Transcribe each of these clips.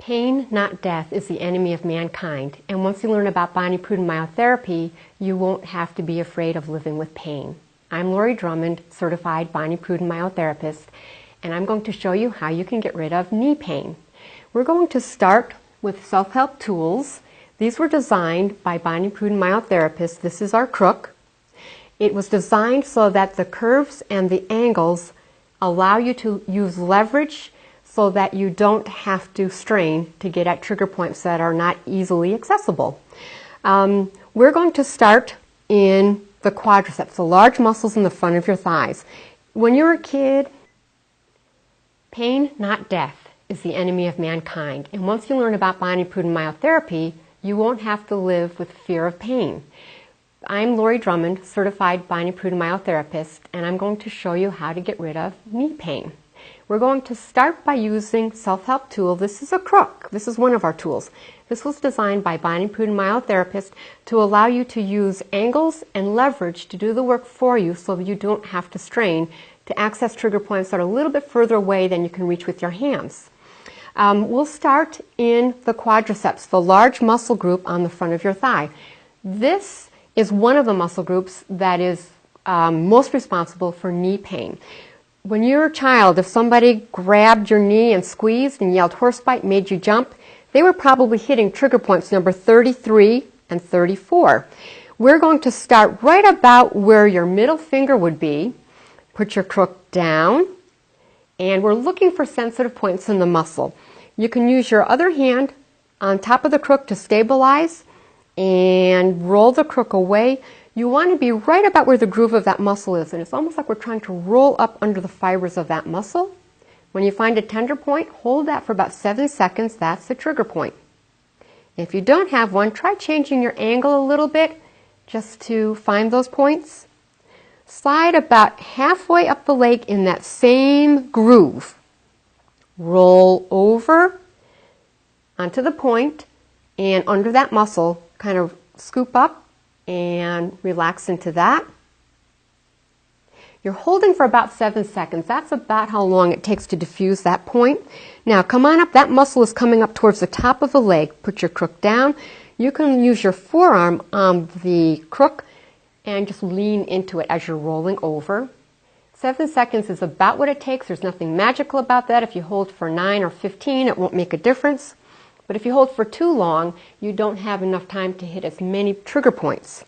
Pain, not death, is the enemy of mankind. And once you learn about Prudden Myotherapy, you won't have to be afraid of living with pain. I'm Lori Drummond, certified Prudden Myotherapist, and I'm going to show you how you can get rid of knee pain. We're going to start with self-help tools. These were designed by Prudden Myotherapist. This is our crook. It was designed so that the curves and the angles allow you to use leverage so that you don't have to strain to get at trigger points that are not easily accessible. We're going to start in the quadriceps, the large muscles in the front of your thighs. When you're a kid, pain, not death, is the enemy of mankind. And once you learn about Prudden Myotherapy, you won't have to live with fear of pain. I'm Lori Drummond, certified Prudden Myotherapist, and I'm going to show you how to get rid of knee pain. We're going to start by using self-help tool. This is a crook. This is one of our tools. This was designed by Prudden Myotherapist to allow you to use angles and leverage to do the work for you so that you don't have to strain to access trigger points that are a little bit further away than you can reach with your hands. We'll start in the quadriceps, the large muscle group on the front of your thigh. This is one of the muscle groups that is most responsible for knee pain. When you're a child, if somebody grabbed your knee and squeezed and yelled horsebite, made you jump, they were probably hitting trigger points number 33 and 34. We're going to start right about where your middle finger would be. Put your crook down, and we're looking for sensitive points in the muscle. You can use your other hand on top of the crook to stabilize and roll the crook away. You want to be right about where the groove of that muscle is, and it's almost like we're trying to roll up under the fibers of that muscle. When you find a tender point, hold that for about 7 seconds. That's the trigger point. If you don't have one, try changing your angle a little bit just to find those points. Slide about halfway up the leg in that same groove. Roll over onto the point, and under that muscle, kind of scoop up and relax into that. You're holding for about 7 seconds. That's about how long it takes to diffuse that point. Now come on up. That muscle is coming up towards the top of the leg. Put your crook down. You can use your forearm on the crook and just lean into it as you're rolling over. 7 seconds is about what it takes. There's nothing magical about that. If you hold for 9 or 15, it won't make a difference. But if you hold for too long, you don't have enough time to hit as many trigger points.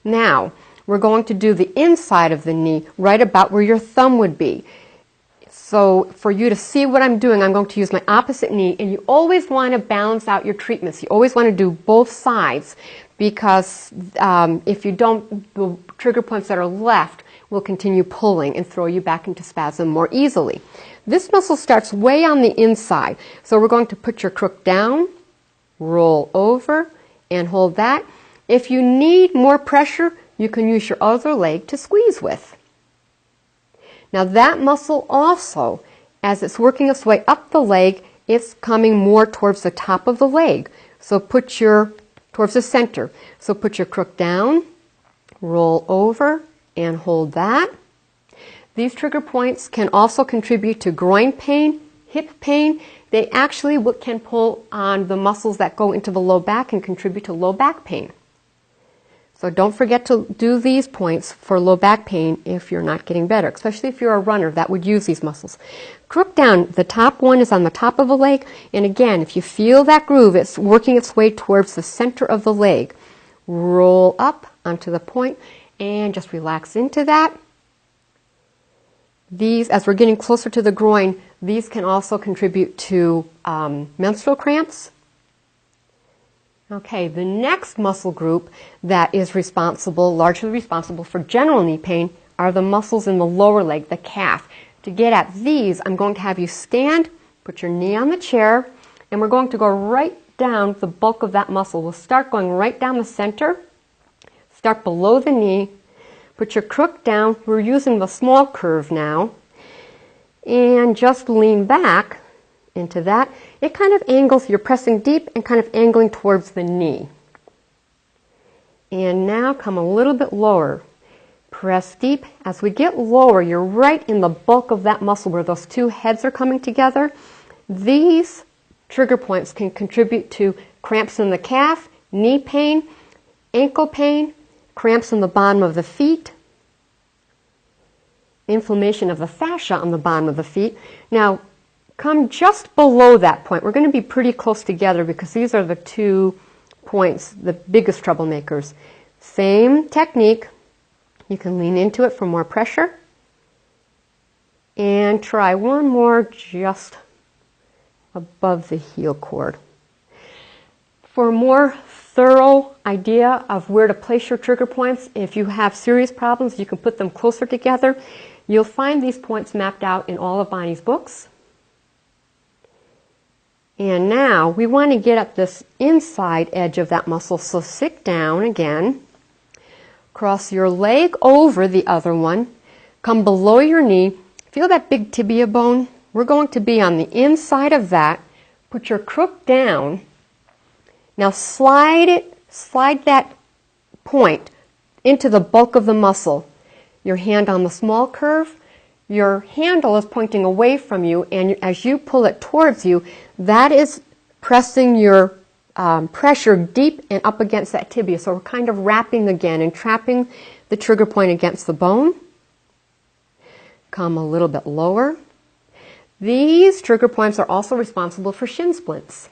Now, we're going to do the inside of the knee, right about where your thumb would be. So for you to see what I'm doing, I'm going to use my opposite knee, and you always want to balance out your treatments. You always want to do both sides, because if you don't, the trigger points that are left will continue pulling and throw you back into spasm more easily. This muscle starts way on the inside, so we're going to put your crook down, roll over, and hold that. If you need more pressure, you can use your other leg to squeeze with. Now that muscle also, as it's working its way up the leg, it's coming more towards the top of the leg. So towards the center. So put your crook down, roll over, and hold that. These trigger points can also contribute to groin pain, hip pain. They actually can pull on the muscles that go into the low back and contribute to low back pain. So don't forget to do these points for low back pain if you're not getting better, especially if you're a runner that would use these muscles. Crook down, the top one is on the top of the leg, and again, if you feel that groove, it's working its way towards the center of the leg. Roll up onto the point and just relax into that. These, as we're getting closer to the groin, these can also contribute to menstrual cramps. Okay, the next muscle group that is largely responsible for general knee pain are the muscles in the lower leg, the calf. To get at these, I'm going to have you stand, put your knee on the chair, and we're going to go right down the bulk of that muscle. We'll start going right down the center, start below the knee, put your crook down. We're using the small curve now, and just lean back into that. It kind of angles, you're pressing deep and kind of angling towards the knee. And now come a little bit lower. Press deep. As we get lower, you're right in the bulk of that muscle where those two heads are coming together. These trigger points can contribute to cramps in the calf, knee pain, ankle pain, cramps in the bottom of the feet, inflammation of the fascia on the bottom of the feet. Now, come just below that point. We're going to be pretty close together because these are the 2 points, the biggest troublemakers. Same technique. You can lean into it for more pressure. And try one more just above the heel cord. For a more thorough idea of where to place your trigger points, if you have serious problems, you can put them closer together. You'll find these points mapped out in all of Bonnie's books. And now we want to get up this inside edge of that muscle, so sit down again. Cross your leg over the other one. Come below your knee. Feel that big tibia bone? We're going to be on the inside of that. Put your crook down. Now slide that point into the bulk of the muscle. Your hand on the small curve. Your handle is pointing away from you, and as you pull it towards you, that is pressing your pressure deep and up against that tibia. So we're kind of wrapping again and trapping the trigger point against the bone. Come a little bit lower. These trigger points are also responsible for shin splints.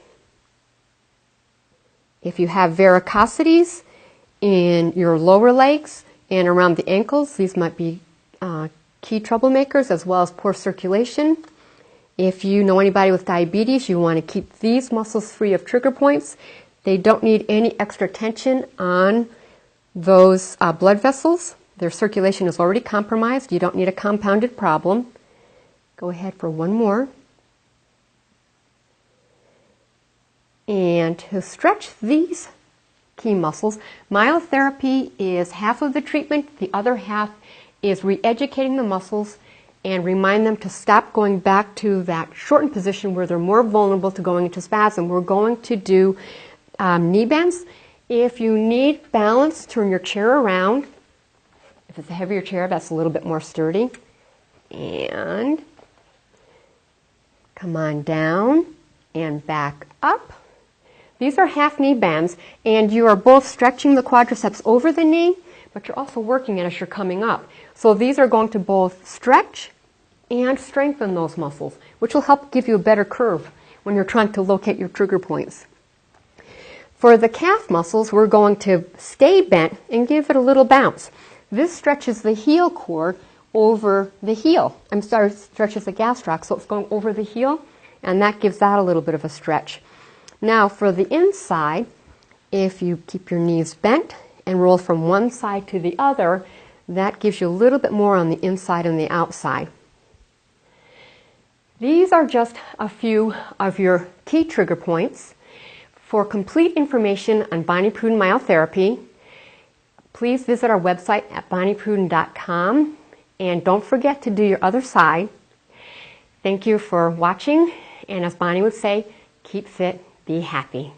If you have varicosities in your lower legs and around the ankles, these might be key troublemakers, as well as poor circulation. If you know anybody with diabetes, you want to keep these muscles free of trigger points. They don't need any extra tension on those blood vessels. Their circulation is already compromised. You don't need a compounded problem. Go ahead for one more. And to stretch these key muscles, myotherapy is half of the treatment. The other half is re-educating the muscles and remind them to stop going back to that shortened position where they're more vulnerable to going into spasm. We're going to do knee bends. If you need balance, turn your chair around. If it's a heavier chair, that's a little bit more sturdy. And come on down and back up. These are half knee bends, and you are both stretching the quadriceps over the knee, but you're also working it as you're coming up. So these are going to both stretch and strengthen those muscles, which will help give you a better curve when you're trying to locate your trigger points. For the calf muscles, we're going to stay bent and give it a little bounce. This stretches the heel cord over the heel. Stretches the gastroc, so it's going over the heel, and that gives that a little bit of a stretch. Now for the inside, if you keep your knees bent and roll from one side to the other, that gives you a little bit more on the inside and the outside. These are just a few of your key trigger points. For complete information on Bonnie Prudden Myotherapy, please visit our website at bonnieprudden.com, and don't forget to do your other side. Thank you for watching, and as Bonnie would say, keep fit, be happy.